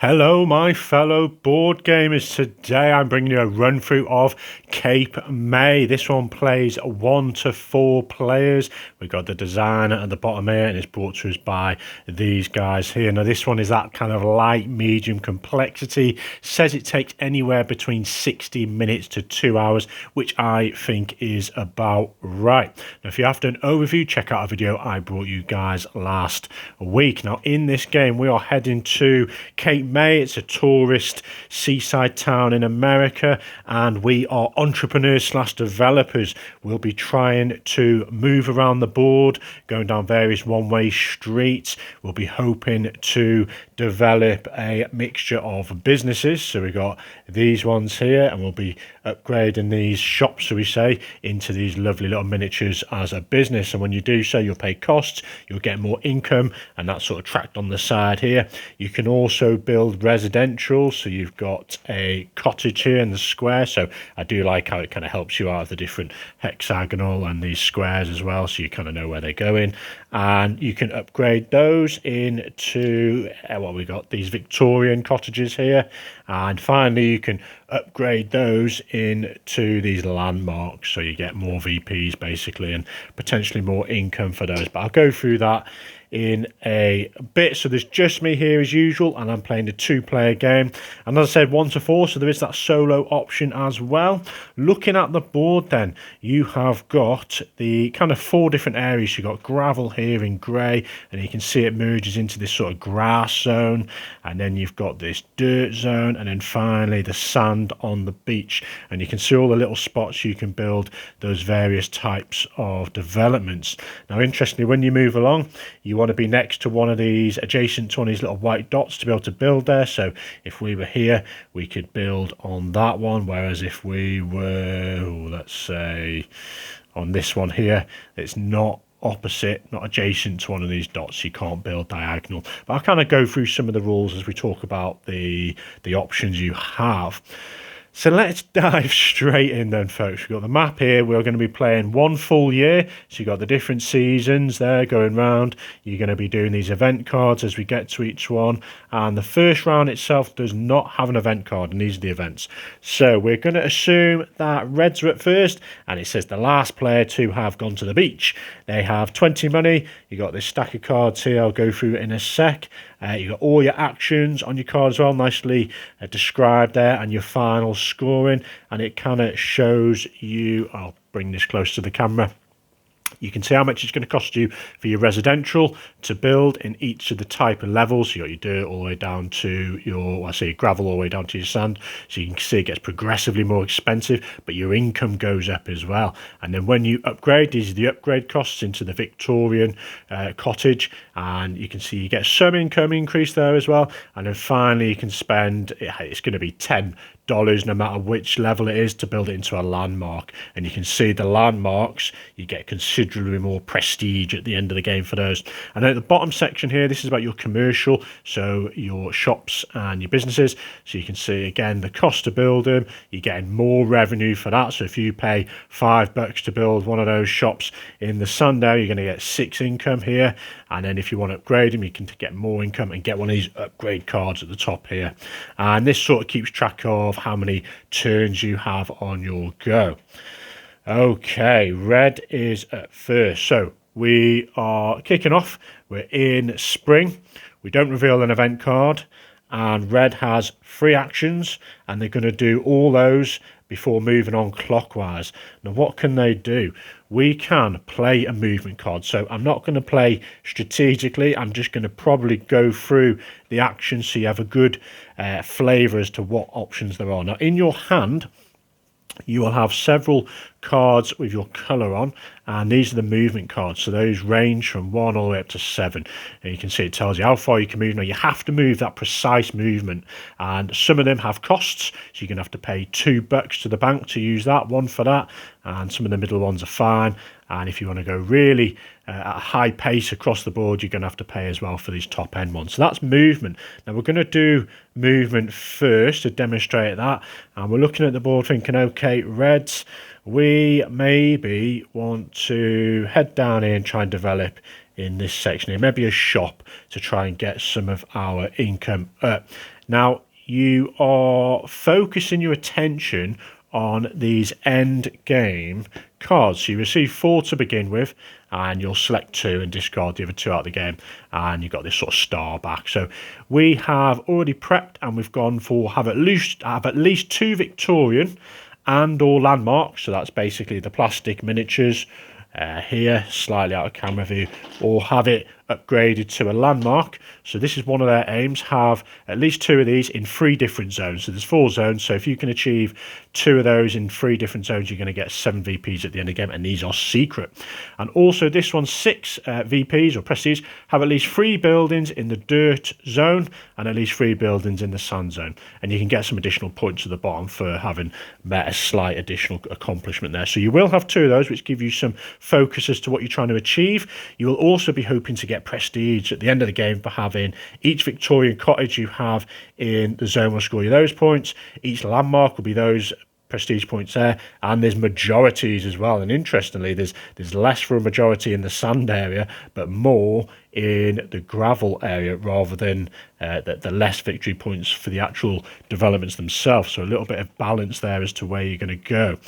Hello, my fellow board gamers. Today I'm bringing you a run through of Cape May. This one plays 1 to 4 players. We've got the designer at the bottom here, and it's brought to us by these guys here. Now, this one is that kind of light, medium complexity. Says it takes anywhere between 60 minutes to 2 hours, which I think is about right. Now, if you're after an overview, check out a video I brought you guys last week. Now, in this game, we are heading to Cape May. It's a tourist seaside town in America, and we are entrepreneurs slash developers. We'll be trying to move around the board, going down various one-way streets. We'll be hoping to develop a mixture of businesses. So we've got these ones here, and we'll be upgrading these shops, so we say, into these lovely little miniatures as a business. And when you do so, you'll pay costs, you'll get more income, and that's sort of tracked on the side here. You can also build residential, so you've got a cottage here in the square. So I do like how it kind of helps you out of the different hexagonal and these squares as well, so you kind of know where they're going. And you can upgrade those into what we got, these Victorian cottages here. And finally, you can upgrade those into these landmarks, so you get more VPs basically, and potentially more income for those. But I'll go through that in a bit. So there's just me here as usual, and I'm playing a 2-player game, and as I said, 1 to 4, so there is that solo option as well. Looking at the board, then you have got the kind of 4 different areas. You've got gravel here in grey, and you can see it merges into this sort of grass zone, and then you've got this dirt zone, and then finally the sand on the beach. And you can see all the little spots you can build those various types of developments. Now, interestingly, when you move along, you want to be next to one of these, adjacent to one of these little white dots to be able to build there. So if we were here, we could build on that one, whereas if we were, let's say, on this one here, it's not opposite, not adjacent to one of these dots, you can't build diagonal. But I'll kind of go through some of the rules as we talk about the options you have. So let's dive straight in then, folks. We've got the map here. We're going to be playing 1 full year. So you've got the different seasons there going round. You're going to be doing these event cards as we get to each one. And the first round itself does not have an event card, and these are the events. So we're going to assume that Reds are at first, and it says the last player to have gone to the beach. They have 20 money. You've got this stack of cards here. I'll go through it in a sec. You've got all your actions on your card as well, nicely described there, and your final scoring, and it kind of shows you, I'll bring this close to the camera, you can see how much it's going to cost you for your residential to build in each of the type of levels. So you got your dirt all the way down to your, gravel all the way down to your sand. So you can see it gets progressively more expensive, but your income goes up as well. And then when you upgrade, these are the upgrade costs into the Victorian cottage, and you can see you get some income increase there as well. And then finally, you can spend, it's going to be $10 no matter which level it is to build it into a landmark. And you can see the landmarks, you get considerably more prestige at the end of the game for those. And then at the bottom section here, this is about your commercial, so your shops and your businesses. So you can see again the cost to build them, you're getting more revenue for that. So if you pay $5 to build one of those shops in the Sunday, you're going to get 6 income here. And then if you want to upgrade them, you can get more income and get one of these upgrade cards at the top here. And this sort of keeps track of how many turns you have on your go. Okay, Red is at first. So we are kicking off. We're in spring. We don't reveal an event card. And Red has 3 actions, and they're going to do all those before moving on clockwise. Now, what can they do? We can play a movement card. So I'm not going to play strategically. I'm just going to probably go through the actions so you have a good flavour as to what options there are. Now, in your hand, you will have several cards with your colour on, and these are the movement cards. So those range from 1 all the way up to 7, and you can see it tells you how far you can move. Now, you have to move that precise movement, and some of them have costs, so you're going to have to pay $2 to the bank to use that one for that, and some of the middle ones are fine. And if you want to go really at a high pace across the board, you're going to have to pay as well for these top end ones. So that's movement. Now we're going to do movement first to demonstrate that, and we're looking at the board thinking, okay, Reds, we maybe want to head down here and try and develop in this section here, maybe a shop to try and get some of our income up. Now, you are focusing your attention on these end game cards. So you receive 4 to begin with, and you'll select 2 and discard the other 2 out of the game, and you've got this sort of star back. So we have already prepped, and we've gone for have at least 2 Victorian and or landmarks. So that's basically the plastic miniatures here, slightly out of camera view, or have it upgraded to a landmark. So this is one of their aims, have at least 2 of these in 3 different zones. So there's 4 zones, so if you can achieve 2 of those in 3 different zones, you're going to get 7 VPs at the end of the game, and these are secret. And also this one, 6 VPs or prestige have at least 3 buildings in the dirt zone and at least 3 buildings in the sand zone, and you can get some additional points at the bottom for having met a slight additional accomplishment there. So you will have 2 of those, which give you some focus as to what you're trying to achieve. You will also be hoping to get prestige at the end of the game for having each Victorian cottage you have in the zone will score you those points. Each landmark will be those prestige points there, and there's majorities as well. And interestingly, there's less for a majority in the sand area, but more in the gravel area, rather than the less victory points for the actual developments themselves. So a little bit of balance there as to where you're going to go.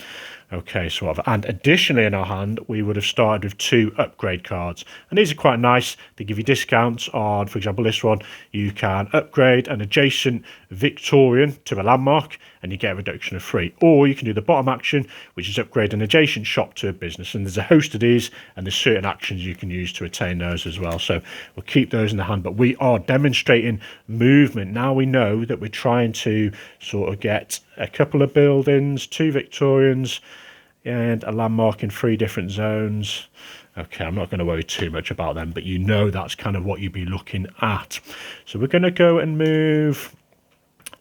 Okay, so and additionally in our hand, we would have started with 2 upgrade cards. And these are quite nice. They give you discounts on, for example, this one. You can upgrade an adjacent Victorian to a landmark, and you get a reduction of 3. Or you can do the bottom action, which is upgrade an adjacent shop to a business. And there's a host of these, and there's certain actions you can use to attain those as well. So we'll keep those in the hand. But we are demonstrating movement. Now we know that we're trying to sort of get a couple of buildings, 2 Victorians, and a landmark in 3 different zones. Okay, I'm not going to worry too much about them, but you know that's kind of what you'd be looking at. So we're going to go and move.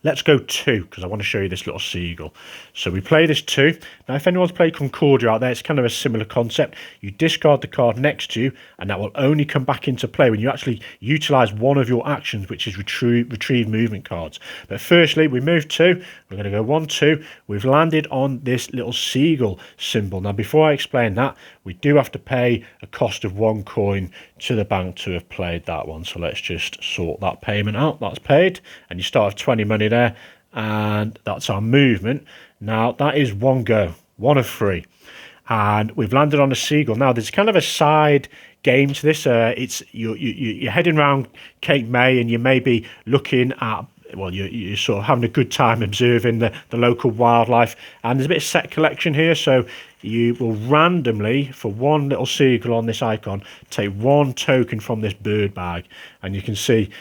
Let's go 2, because I want to show you this little seagull. So we play this 2. Now, if anyone's played Concordia out there, it's kind of a similar concept. You discard the card next to you, and that will only come back into play when you actually utilise one of your actions, which is retrieve movement cards. But firstly, we move 2. We're going to go 1, 2. We've landed on this little seagull symbol. Now, before I explain that, we do have to pay a cost of 1 coin to the bank to have played that one. So let's just sort that payment out. That's paid, and you start with 20 money there, and that's our movement. Now that is 1 go, 1 of 3, and we've landed on a seagull. Now there's kind of a side game to this. It's you're heading around Cape May, and you may be looking at, well, you're sort of having a good time observing the local wildlife, and there's a bit of set collection here. So you will randomly, for 1 little seagull on this icon, take 1 token from this bird bag. And you can see,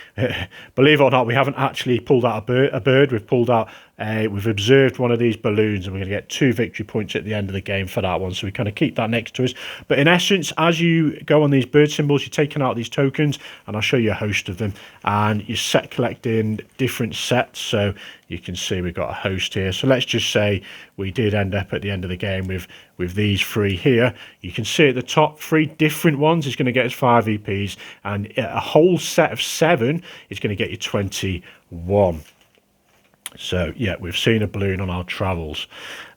believe it or not, we haven't actually pulled out a bird. We've pulled out, we've observed one of these balloons, and we're going to get 2 victory points at the end of the game for that one. So we kind of keep that next to us. But in essence, as you go on these bird symbols, you're taking out these tokens, and I'll show you a host of them. And you're set collecting different sets. So you can see we've got a host here. So let's just say we did end up at the end of the game with these 3 here. You can see at the top 3 different ones is going to get us 5 EPs, and a whole set of 7 is going to get you 21. So yeah, we've seen a balloon on our travels.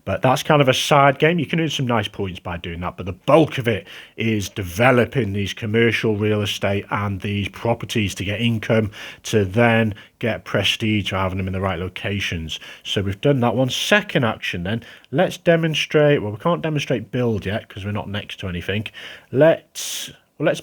But that's kind of a side game. You can earn some nice points by doing that, but the bulk of it is developing these commercial real estate and these properties to get income, to then get prestige for having them in the right locations. So we've done that one. Second action then, let's demonstrate. Well, we can't demonstrate build yet because we're not next to anything. Let's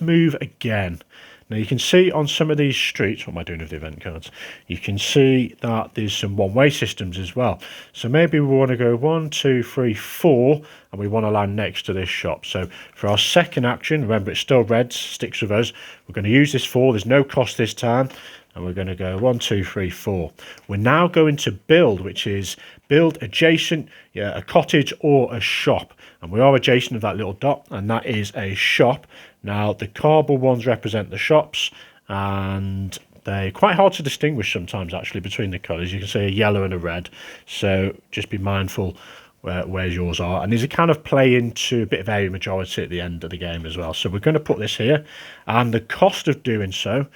move again. Now you can see on some of these streets, what am I doing with the event cards? You can see that there's some one-way systems as well. So maybe we want to go 1, 2, 3, 4, and we want to land next to this shop. So for our second action, remember it's still red, sticks with us. We're going to use this 4. There's no cost this time. And we're going to go 1, 2, 3, 4. We're now going to build, which is build adjacent, a cottage or a shop. And we are adjacent of that little dot, and that is a shop. Now, the cardboard ones represent the shops, and they're quite hard to distinguish sometimes, actually, between the colours. You can see a yellow and a red, so just be mindful where yours are. And these are kind of play into a bit of area majority at the end of the game as well. So we're going to put this here, and the cost of doing so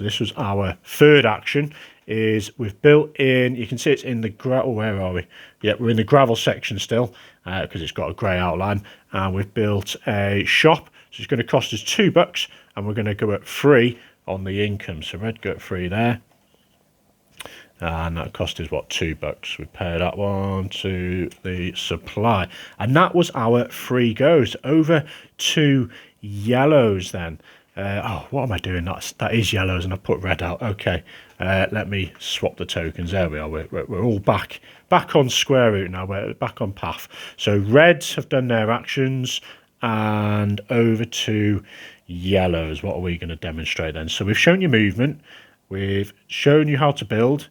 this was our third action, is we've built in, you can see it's in the gravel, where are we? Yeah, we're in the gravel section still, because it's got a grey outline, and we've built a shop. So it's going to cost us $2, and we're going to go at 3 on the income. So red go at 3 there. And that cost us, what, $2. We pay that one to the supply. And that was our 3 goes. Over to yellows then. What am I doing? That is yellows, and I put red out. Okay, let me swap the tokens. There we are. We're all back on square root now. We're back on path. So reds have done their actions, and over to yellows. What are we going to demonstrate then? So we've shown you movement. We've shown you how to build.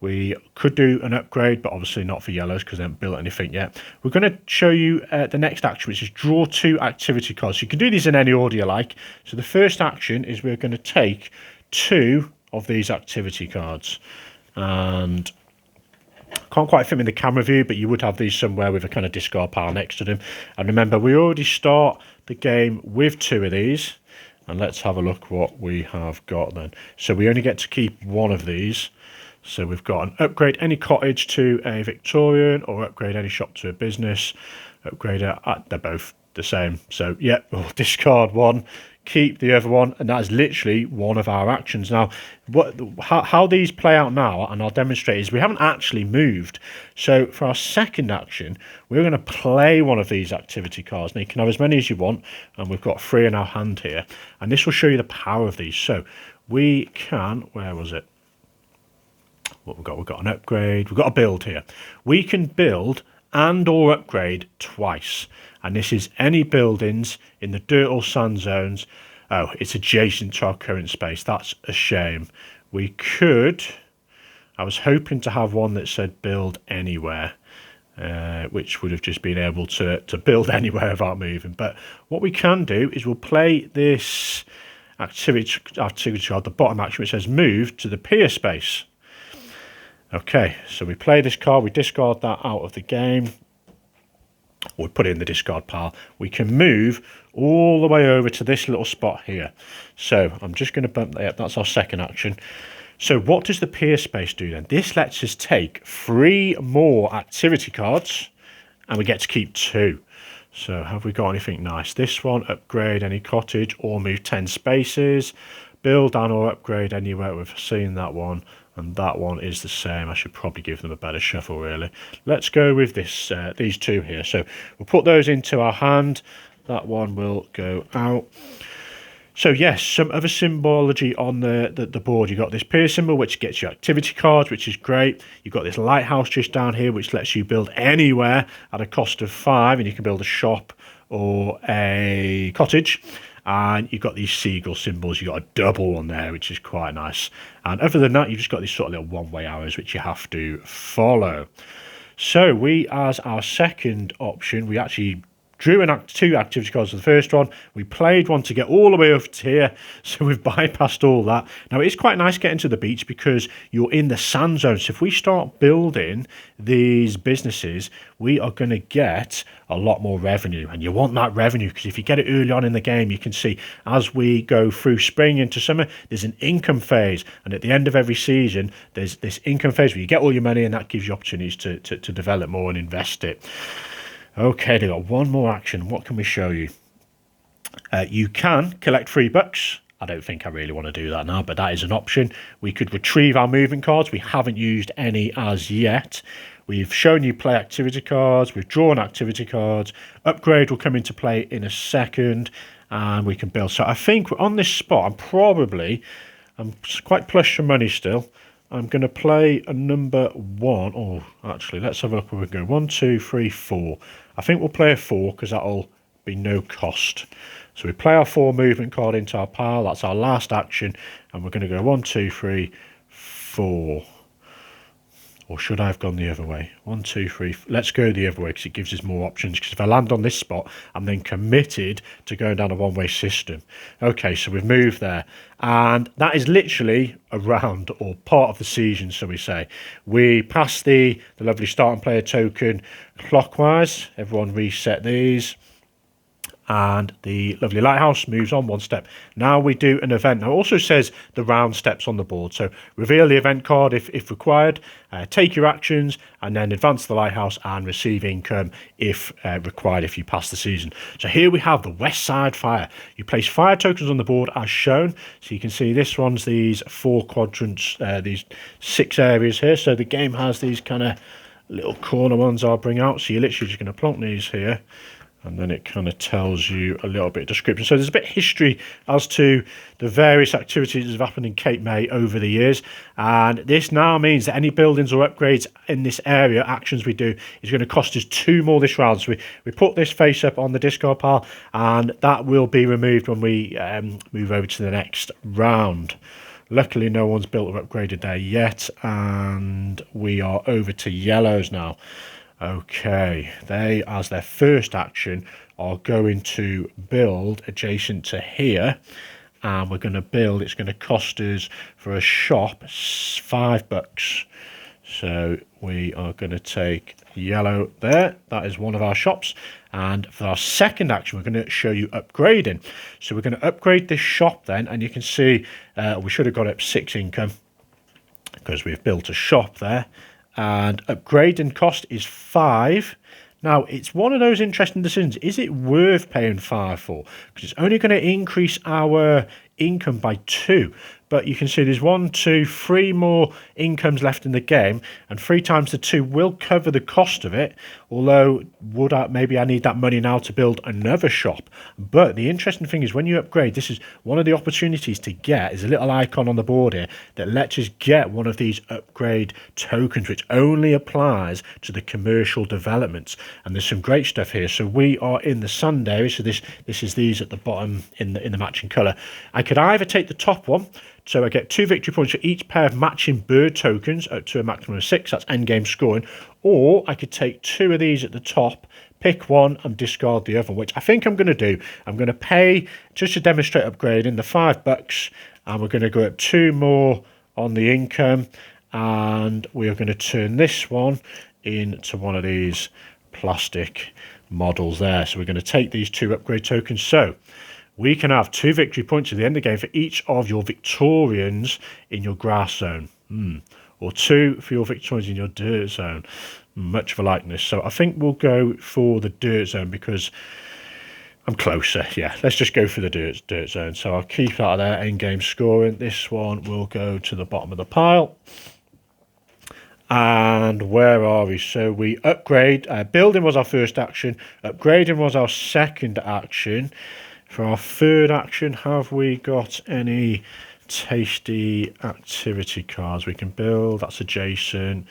We could do an upgrade, but obviously not for yellows because they haven't built anything yet. We're going to show you the next action, which is draw 2 activity cards. You can do these in any order you like. So the first action is we're going to take 2 of these activity cards. And can't quite fit them in the camera view, but you would have these somewhere with a kind of discard pile next to them. And remember, we already start the game with 2 of these. And let's have a look what we have got then. So we only get to keep 1 of these. So we've got an upgrade any cottage to a Victorian, or upgrade any shop to a business. Upgrade it, they're both the same. So yeah, we'll discard 1, keep the other one, and that is literally one of our actions. Now, how these play out now, and I'll demonstrate, is we haven't actually moved. So for our second action, we're going to play one of these activity cards. Now you can have as many as you want, and we've got 3 in our hand here. And this will show you the power of these. So we can, where was it? What we've got an upgrade, we've got a build here. We can build and or upgrade twice, and this is any buildings in the dirt or sand zones. Oh, it's adjacent to our current space. That's a shame. We could, I was hoping to have one that said build anywhere, which would have just been able to build anywhere without moving. But what we can do is we'll play this activity card, the bottom action, which says move to the pier space. Okay, so we play this card, we discard that out of the game, or we put it in the discard pile. We can move all the way over to this little spot here. So I'm just going to bump that up. That's our second action. So what does the pier space do then? This lets us take 3 more activity cards, and we get to keep 2. So have we got anything nice? This one, upgrade any cottage or move 10 spaces. Build and or upgrade anywhere. We've seen that one. And that one is the same. I should probably give them a better shuffle, really. Let's go with this, these 2 here. So we'll put those into our hand. That one will go out. So yes, some other symbology on the board. You've got this pier symbol, which gets you activity cards, which is great. You've got this lighthouse just down here, which lets you build anywhere at a cost of 5. And you can build a shop or a cottage. And you've got these seagull symbols. You've got a double on there, which is quite nice. And other than that, you've just got these sort of little one-way arrows, which you have to follow. So we, as our second option, we actually drew 2 activity cards for the first one. We played one to get all the way over to here, so we've bypassed all that. Now, it's quite nice getting to the beach because you're in the sand zone. So if we start building these businesses, we are going to get a lot more revenue. And you want that revenue because if you get it early on in the game, you can see as we go through spring into summer, there's an income phase. And at the end of every season, there's this income phase where you get all your money, and that gives you opportunities to develop more and invest it. Okay, they've got one more action. What can we show you? You can collect $3. I don't think I really want to do that now, but that is an option. We could retrieve our moving cards. We haven't used any as yet. We've shown you play activity cards. We've drawn activity cards. Upgrade will come into play in a second, and we can build. So I think on this spot, I'm quite plush for money still. I'm going to play a number 1. Oh, actually, let's have a look where we go. 1, 2, 3, 4. I think we'll play a 4 because that'll be no cost. So we play our 4 movement card into our pile. That's our last action. And we're going to go 1, 2, 3, 4. Or should I have gone the other way? 1, 2, 3. Let's go the other way because it gives us more options. Because if I land on this spot, I'm then committed to going down a one-way system. Okay, so we've moved there. And that is literally a round or part of the season, so we say. We pass the lovely start and player token clockwise. Everyone reset these. And the lovely lighthouse moves on one step. Now we do an event. Now it also says the round steps on the board. So reveal the event card if required, take your actions, and then advance the lighthouse and receive income if required if you pass the season. So here we have the West Side Fire. You place fire tokens on the board as shown. So you can see this one's these 4 quadrants, these 6 areas here. So the game has these kind of little corner ones I'll bring out. So you're literally just going to plonk these here. And then it kind of tells you a little bit of description. So there's a bit of history as to the various activities that have happened in Cape May over the years. And this now means that any buildings or upgrades in this area, actions we do, is going to cost us 2 more this round. So we put this face up on the discard pile, and that will be removed when we move over to the next round. Luckily, no one's built or upgraded there yet. And we are over to yellows now. Okay, they, as their first action, are going to build adjacent to here. And we're going to build, it's going to cost us for a shop $5. So we are going to take yellow there. That is one of our shops. And for our second action, we're going to show you upgrading. So we're going to upgrade this shop then. And you can see we should have got up 6 income because we've built a shop there. And upgrading cost is 5. Now, it's one of those interesting decisions. Is it worth paying 5 for? Because it's only going to increase our income by 2. But you can see there's 1, 2, 3 more incomes left in the game, and 3 times the 2 will cover the cost of it. Although, maybe I need that money now to build another shop. But the interesting thing is when you upgrade, this is one of the opportunities to get, is a little icon on the board here that lets us get one of these upgrade tokens, which only applies to the commercial developments. And there's some great stuff here. So we are in the sand area. So this is these at the bottom in the matching colour. I could either take the top one. So I get 2 victory points for each pair of matching bird tokens up to a maximum of 6. That's endgame scoring. Or I could take 2 of these at the top, pick one and discard the other, which I think I'm going to do. I'm going to pay, just to demonstrate upgrading, the $5. And we're going to go up 2 more on the income. And we are going to turn this one into one of these plastic models there. So we're going to take these 2 upgrade tokens. So we can have 2 victory points at the end of the game for each of your Victorians in your grass zone. Or 2 for your Victorians in your dirt zone. Much of a likeness. So I think we'll go for the dirt zone because I'm closer. Yeah, let's just go for the dirt zone. So I'll keep that there, end game scoring. This one will go to the bottom of the pile. And where are we? So we upgrade. Building was our first action. Upgrading was our second action. For our third action, have we got any tasty activity cards we can build? That's adjacent.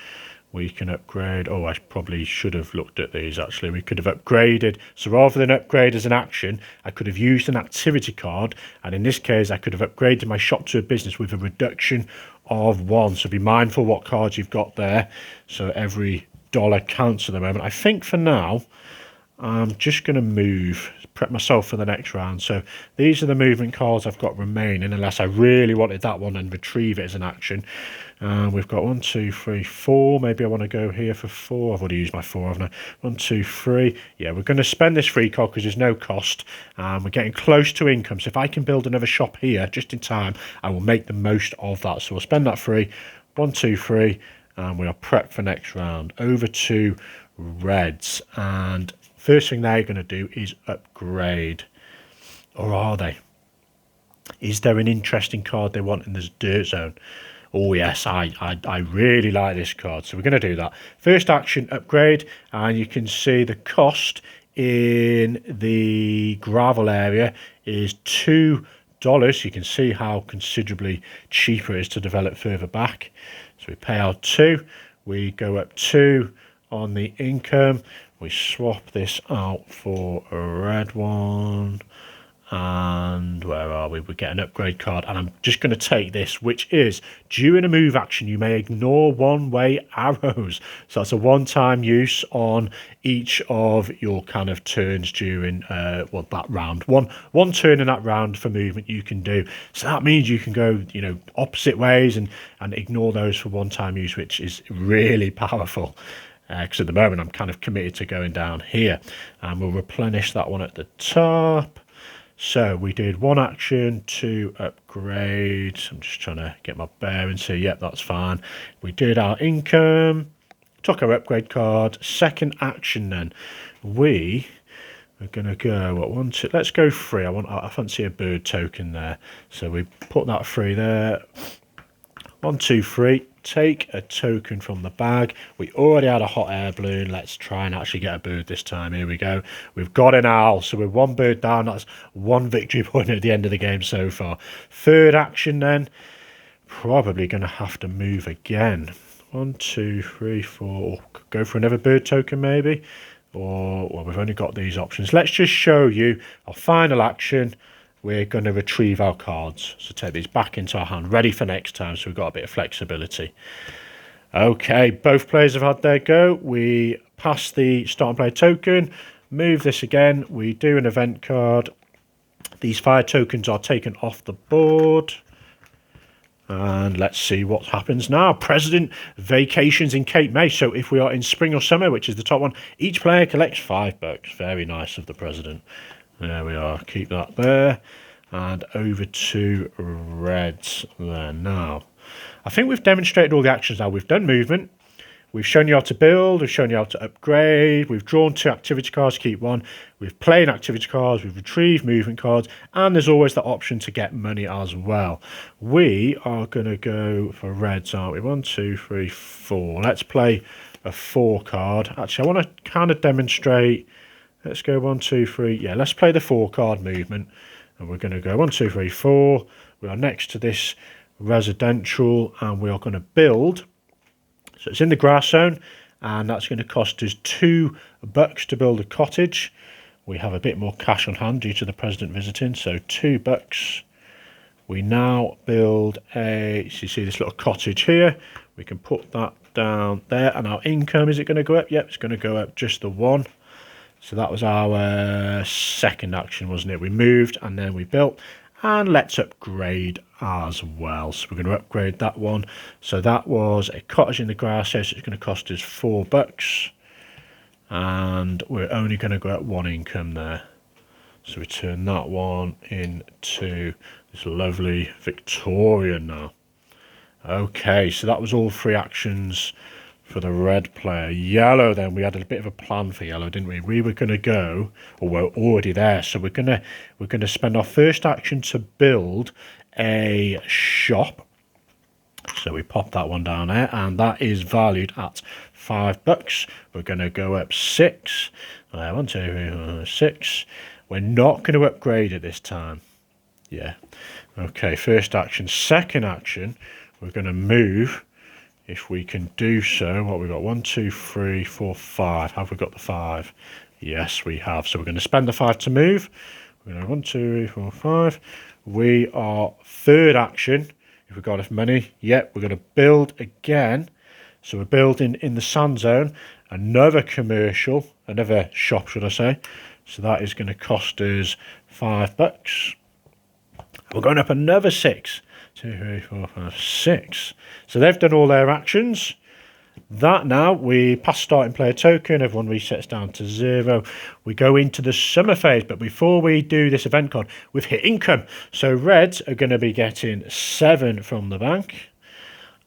We can upgrade. Oh, I probably should have looked at these actually. We could have upgraded. So rather than upgrade as an action, I could have used an activity card. And in this case, I could have upgraded my shop to a business with a reduction of 1. So be mindful what cards you've got there. So every dollar counts at the moment. I think for now, I'm just going to prep myself for the next round. So these are the movement cards I've got remaining, unless I really wanted that one and retrieve it as an action. We've got 1, 2, 3, 4. Maybe I want to go here for 4. I've already used my 4, haven't I? 1, 2, 3. Yeah, we're going to spend this free card because there's no cost. We're getting close to income. So if I can build another shop here just in time, I will make the most of that. So we'll spend that free. 1, 2, 3. And we are prepped for next round. Over to reds. And first thing they're going to do is upgrade. Or are they? Is there an interesting card they want in this dirt zone? Oh yes, I really like this card. So we're going to do that. First action, upgrade. And you can see the cost in the gravel area is $2. You can see how considerably cheaper it is to develop further back. So we pay our 2. We go up 2 on the income. We swap this out for a red one. And where are we? We get an upgrade card. And I'm just going to take this, which is during a move action, you may ignore one-way arrows. So that's a one-time use on each of your kind of turns during that round. One turn in that round for movement you can do. So that means you can go, opposite ways and ignore those for one-time use, which is really powerful. because at the moment I'm kind of committed to going down here, and we'll replenish that one at the top. So we did one action to upgrade. I'm just trying to get my bearings here. Yep, that's fine. We did our income, took our upgrade card. Second action then, we are going to go, what, one, two, let's go 3. I fancy a bird token there. So we put that 3 there. 1, 2, 3. Take a token from the bag. We already had a hot air balloon. Let's try and actually get a bird this time. Here we go. We've got an owl. So we're 1 bird down. That's 1 victory point at the end of the game so far. Third action then. Probably going to have to move again. 1, 2, 3, 4. Go for another bird token maybe. Or, well, we've only got these options. Let's just show you our final action. We're going to retrieve our cards. So take these back into our hand, ready for next time, so we've got a bit of flexibility. Okay, both players have had their go. We pass the start and play token, move this again. We do an event card. These fire tokens are taken off the board. And let's see what happens now. President vacations in Cape May. So if we are in spring or summer, which is the top one, each player collects $5. Very nice of the president. There we are. Keep that there. And over to Reds there now. I think we've demonstrated all the actions now. We've done movement. We've shown you how to build. We've shown you how to upgrade. We've drawn 2 activity cards to keep 1. We've played activity cards. We've retrieved movement cards. And there's always the option to get money as well. We are going to go for Reds, aren't we? 1, 2, 3, 4. Let's play a 4 card. Actually, I want to kind of demonstrate. Let's go 1, 2, 3. Yeah, let's play the 4 card movement. And we're going to go 1, 2, 3, 4. We are next to this residential and we are going to build. So it's in the grass zone and that's going to cost us $2 to build a cottage. We have a bit more cash on hand due to the president visiting. So $2. We now build a, so you see this little cottage here. We can put that down there and our income, is it going to go up? Yep, it's going to go up just the 1. So that was our second action, wasn't it? We moved and then we built. And let's upgrade as well. So we're going to upgrade that one. So that was a cottage in the grass. So it's going to cost us $4. And we're only going to go at 1 income there. So we turn that one into this lovely Victorian now. Okay, so that was all 3 actions for the red player. Yellow then, we had a bit of a plan for yellow, didn't we? We were going to go, or we're already there, so we're going to spend our first action to build a shop. So we pop that one down there, and that is valued at $5. We're going to go up 6. 1, 2, 3, 4, 6. We're not going to upgrade it this time. Yeah. Okay, first action. Second action, we're going to move. If we can do so, what we got? 1, 2, 3, 4, 5. Have we got the 5? Yes, we have. So we're going to spend the 5 to move. We're going to 1, 2, 3, 4, 5. We are third action. If we've got enough money, yep, we're going to build again. So we're building in the sand zone. Another commercial, another shop, should I say. So that is going to cost us $5. We're going up another 6. 2, 3, 4, 5, 6. So they've done all their actions. That now, we pass starting player token. Everyone resets down to 0. We go into the summer phase. But before we do this event card, we've hit income. So Reds are going to be getting 7 from the bank.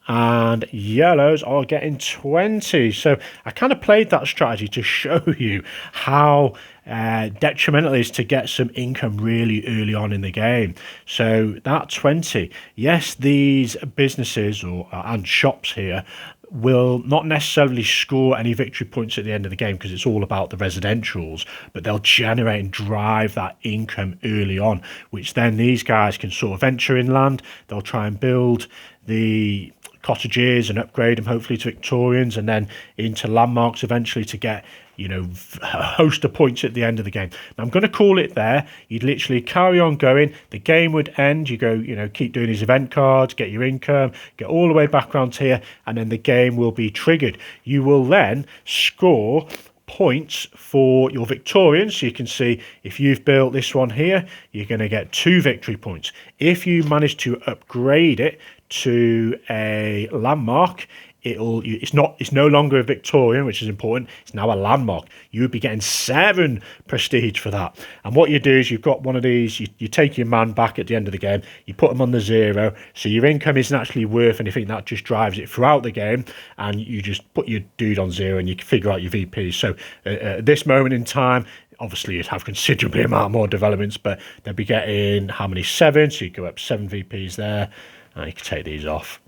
And yellows are getting 20. So I kind of played that strategy to show you how detrimental it is to get some income really early on in the game. So that 20, yes, these businesses and shops here will not necessarily score any victory points at the end of the game because it's all about the residentials, but they'll generate and drive that income early on, which then these guys can sort of venture inland. They'll try and build the cottages and upgrade them hopefully to Victorians and then into landmarks eventually to get, you know, a host of points at the end of the game. Now I'm going to call it there. You'd literally carry on going. The game would end. You go, you know, keep doing these event cards, get your income, get all the way back around here, and then the game will be triggered. You will then score points for your Victorians. So you can see if you've built this one here, you're going to get 2 victory points. If you manage to upgrade it to a landmark, it's no longer a Victorian, which is important. It's now a landmark. You would be getting 7 prestige for that. And what you do is you've got one of these, you take your man back at the end of the game, you put them on the 0, so your income isn't actually worth anything. That just drives it throughout the game, and you just put your dude on 0 and you can figure out your VPs. So at this moment in time, obviously you'd have considerably amount more developments, but they'll be getting how many? 7, so you go up 7 VPs there, and you can take these off.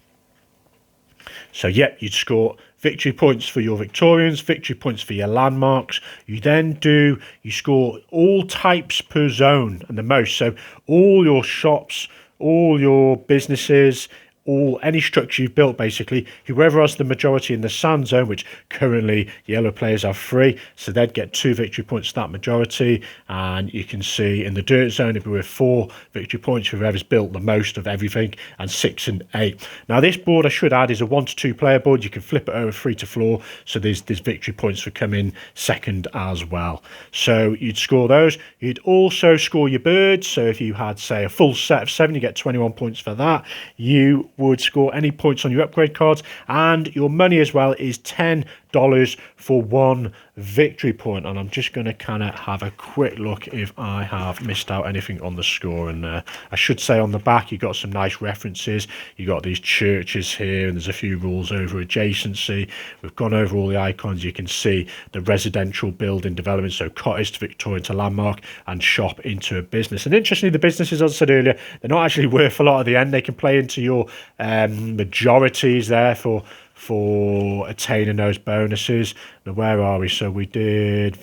So yeah, you'd score victory points for your Victorians, victory points for your landmarks. You score all types per zone and the most. So all your shops, all your businesses, any structure you've built, basically, whoever has the majority in the sand zone, which currently yellow players have 3, so they'd get 2 victory points for that majority. And you can see in the dirt zone it'd be worth 4 victory points for whoever's built the most of everything, and 6 and 8. Now this board, I should add, is a 1 to 2 player board. You can flip it over 3 to floor, so there's victory points for coming second as well. So you'd score those. You'd also score your birds. So if you had, say, a full set of 7, you get 21 points for that. You would score any points on your upgrade cards, and your money as well is $10 for 1 victory point. And I'm just going to kind of have a quick look if I have missed out anything on the score. And I should say on the back you got some nice references. You got these churches here, and there's a few rules over adjacency. We've gone over all the icons. You can see the residential building development, so cottage to Victorian to landmark, and shop into a business. And interestingly, the businesses, as I said earlier, they're not actually worth a lot at the end. They can play into your majorities there for attaining those bonuses. Now where are we? So we did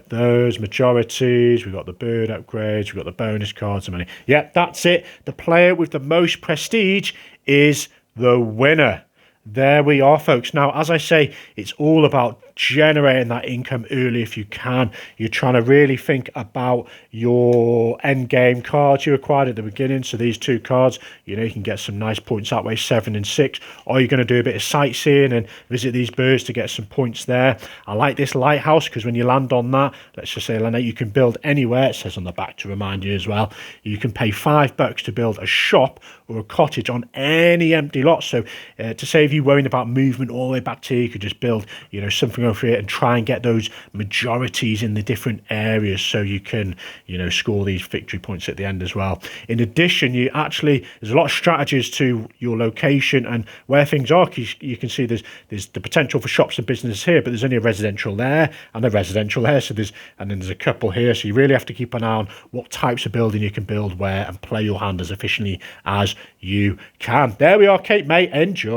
those majorities, we got the bird upgrades, we got the bonus cards and money. That's it. The player with the most prestige is the winner. There we are, folks. Now, as I say, it's all about generating that income early if you can. You're trying to really think about your end game cards you acquired at the beginning. So these 2 cards, you can get some nice points that way, 7 and 6. Or you're going to do a bit of sightseeing and visit these birds to get some points there. I like this lighthouse because when you land on that, let's just say, you can build anywhere. It says on the back to remind you as well. You can pay $5 to build a shop or a cottage on any empty lot. So to save you worrying about movement all the way back to here, you could just build, something over here and try and get those majorities in the different areas, so you can, score these victory points at the end as well. In addition, there's a lot of strategies to your location and where things are. You can see there's the potential for shops and businesses here, but there's only a residential there and a residential there. So there's a couple here. So you really have to keep an eye on what types of building you can build where, and play your hand as efficiently as you can. There we are, Cape May. Enjoy.